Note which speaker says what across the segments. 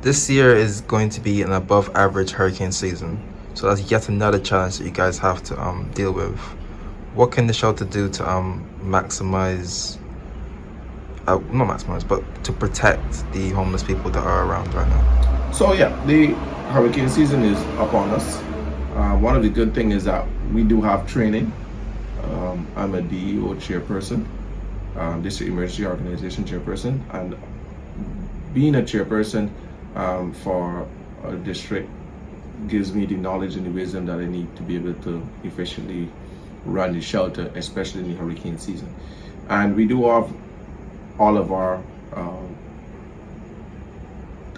Speaker 1: This year is going to be an above average hurricane season, so that's yet another challenge that you guys have to deal with. What can the shelter do to maximize, not maximize, but to protect the homeless people that are around right now?
Speaker 2: So yeah, the hurricane season is upon us. One of the good things is that we do have training. I'm a DEO chairperson, District Emergency Organization chairperson, and being a chairperson for a district gives me the knowledge and the wisdom that I need to be able to efficiently run the shelter, especially in the hurricane season. And we do have all of our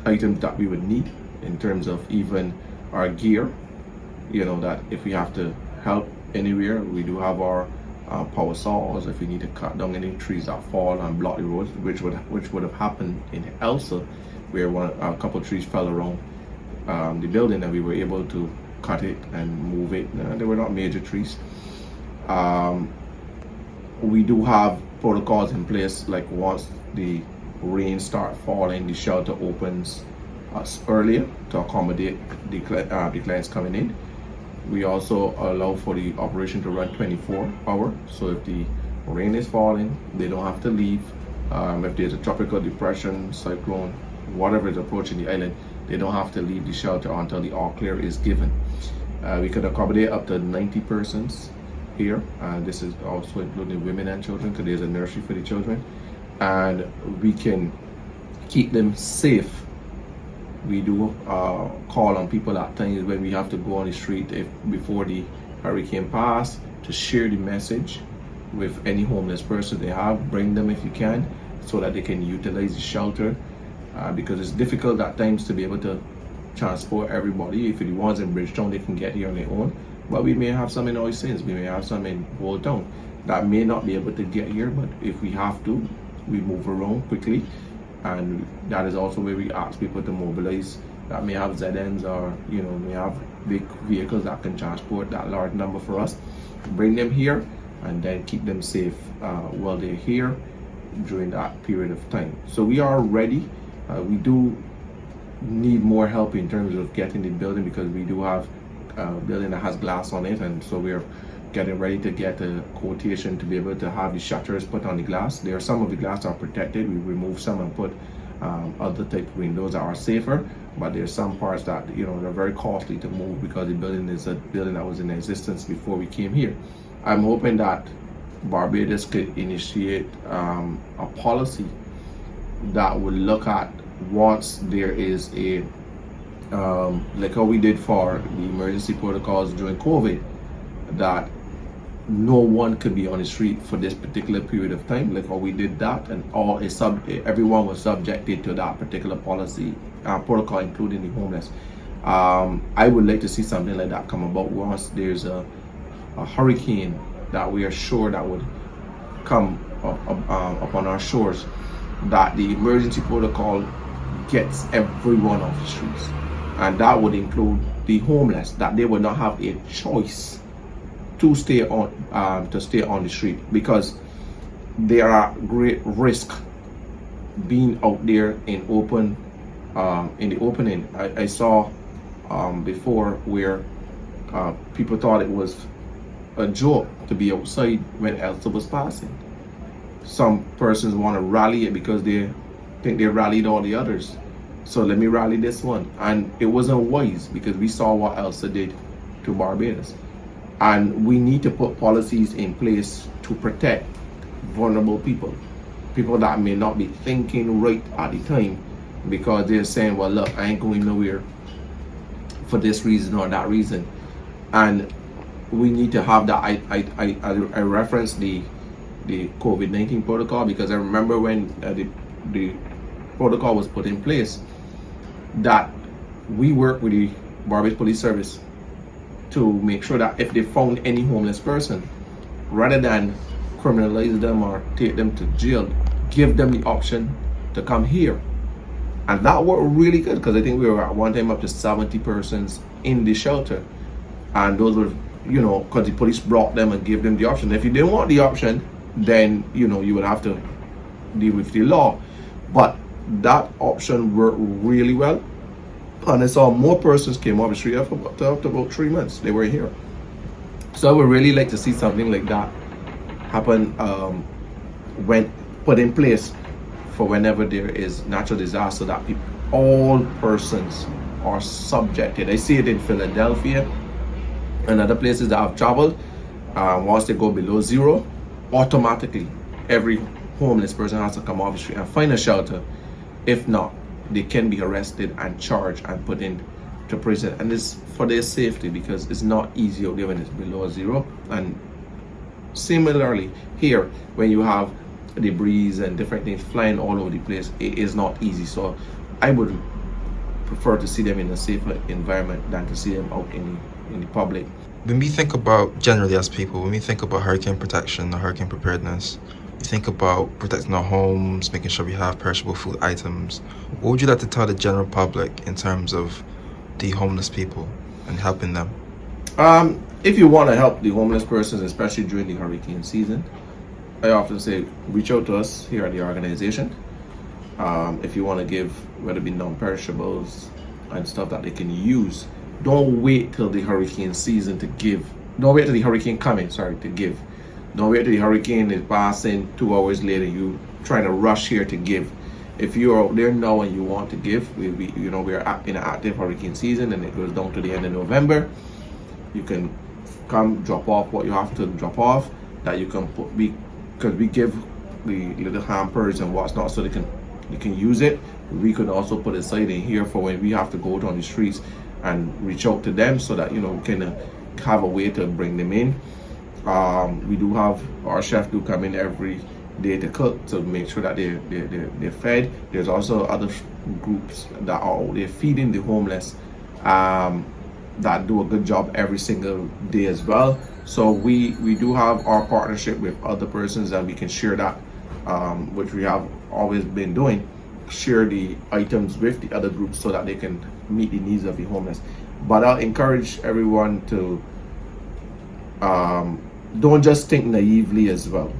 Speaker 2: items that we would need in terms of even our gear, that if we have to help anywhere, we do have our power saws if we need to cut down any trees that fall and block the roads, which would have happened in Elsa, where a couple of trees fell around the building and we were able to cut it and move it. They were not major trees. We do have protocols in place, like once the rain start falling, the shelter opens earlier to accommodate the clients coming in. We also allow for the operation to run 24 hours. So if the rain is falling, they don't have to leave. If there's a tropical depression, cyclone, whatever is approaching the island, they don't have to leave the shelter until the all clear is given. We could accommodate up to 90 persons here. This is also including women and children, because there's a nursery for the children. And we can keep them safe. We do call on people at times when we have to go on the street before the hurricane pass to share the message with any homeless person they have. Bring them if you can, so that they can utilize the shelter, because it's difficult at times to be able to transport everybody. If the ones in Bridgetown, they can get here on their own, but we may have some in Oisins, we may have some in Old Town that may not be able to get here, but if we have to, we move around quickly. And that is also where we ask people to mobilize that may have ZNs or may have big vehicles that can transport that large number for us. Bring them here and then keep them safe while they're here during that period of time. So we are ready. We do need more help in terms of getting the building, because we do have a building that has glass on it, and so we're getting ready to get a quotation to be able to have the shutters put on the glass. There are some of the glass are protected. We remove some and put other type of windows that are safer, but there's some parts that they're very costly to move, because the building is a building that was in existence before we came here. I'm hoping that Barbados could initiate a policy that would look at, once there is a like how we did for the emergency protocols during COVID, that no one could be on the street for this particular period of time, like how we did that, and everyone was subjected to that particular policy protocol, including the homeless. I would like to see something like that come about once there's a hurricane that we are sure that would come upon our shores, that the emergency protocol gets everyone off the streets, and that would include the homeless, that they would not have a choice to stay on the street, because there are great risk being out there in the opening. I saw before where people thought it was a joke to be outside when Elsa was passing. Some persons want to rally it because they think they rallied all the others, so let me rally this one, and it wasn't wise, because we saw what Elsa did to Barbados. And we need to put policies in place to protect vulnerable people that may not be thinking right at the time, because they're saying, well, look, I ain't going nowhere for this reason or that reason. And we need to have that. I referenced the COVID-19 protocol, because I remember when the protocol was put in place, that we worked with the Barbados Police Service to make sure that if they found any homeless person, rather than criminalize them or take them to jail, give them the option to come here. And that worked really good, because I think we were at one time up to 70 persons in the shelter, and those were because the police brought them and gave them the option. If you didn't want the option, then you would have to deal with the law. But that option worked really well, And I saw more persons came off the street after about 3 months. They were here. So I would really like to see something like that happen when put in place for whenever there is natural disaster, that people, all persons are subjected. I see it in Philadelphia and other places that I've traveled. Once they go below zero, automatically every homeless person has to come off the street and find a shelter. If not, they can be arrested and charged and put into prison, and it's for their safety, because it's not easy out there when it's below zero. And similarly here, when you have debris and different things flying all over the place, it is not easy. So I would prefer to see them in a safer environment than to see them out in the public.
Speaker 1: When we think about, generally as people, when we think about hurricane protection or hurricane preparedness, we think about protecting our homes, making sure we have perishable food items. What would you like to tell the general public in terms of the homeless people and helping them?
Speaker 2: If you want to help the homeless persons, especially during the hurricane season, I often say reach out to us here at the organization. If you want to give, whether it be non-perishables and stuff that they can use, don't wait till the hurricane season to give. Don't wait till the hurricane coming, to give. Don't wait till the hurricane is passing 2 hours later, you trying to rush here to give. If you're out there now and you want to give, we're in an active hurricane season and it goes down to the end of November. You can come drop off what you have to drop off, that you can put, because we give the little hampers and what's not, so they can use it. We could also put a side in here for when we have to go down the streets and reach out to them, so that we can have a way to bring them in. We do have our chef do come in every day to cook, to make sure that they're fed. There's also other groups that are out there feeding the homeless, that do a good job every single day as well. So we do have our partnership with other persons, and we can share that, which we have always been doing, share the items with the other groups so that they can meet the needs of the homeless. But I'll encourage everyone to don't just think naively as well.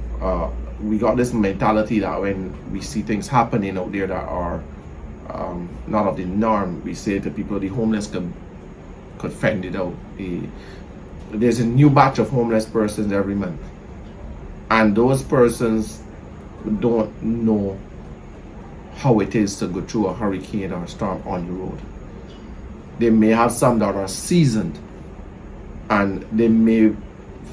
Speaker 2: We got this mentality that when we see things happening out there that are not of the norm, we say to people the homeless could fend it out. There's a new batch of homeless persons every month, and those persons don't know how it is to go through a hurricane or a storm on the road. They may have some that are seasoned and they may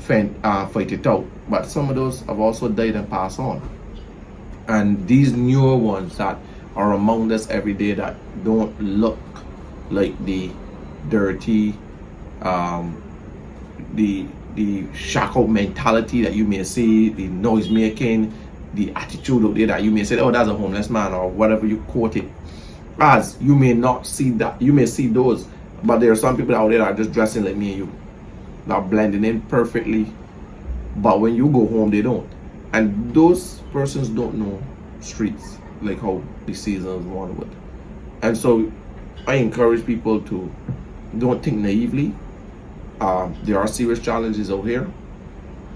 Speaker 2: fight it out, but some of those have also died and passed on. And these newer ones that are among us every day, that don't look like the dirty, the shackle mentality that you may see, the noise making, the attitude out there that you may say, oh, that's a homeless man, or whatever you quote it as. You may not see that. You may see those, but there are some people out there that are just dressing like me and you, that are blending in perfectly, but when you go home they don't. And those persons don't know streets like how the seasons one would. And so I encourage people to don't think naively. There are serious challenges out here.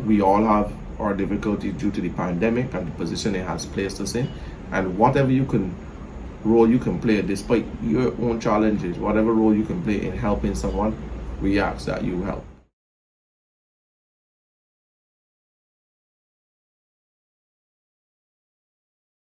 Speaker 2: We all have our difficulties due to the pandemic and the position it has placed us in. And whatever role you can play, despite your own challenges, whatever role you can play in helping someone, we ask that you help.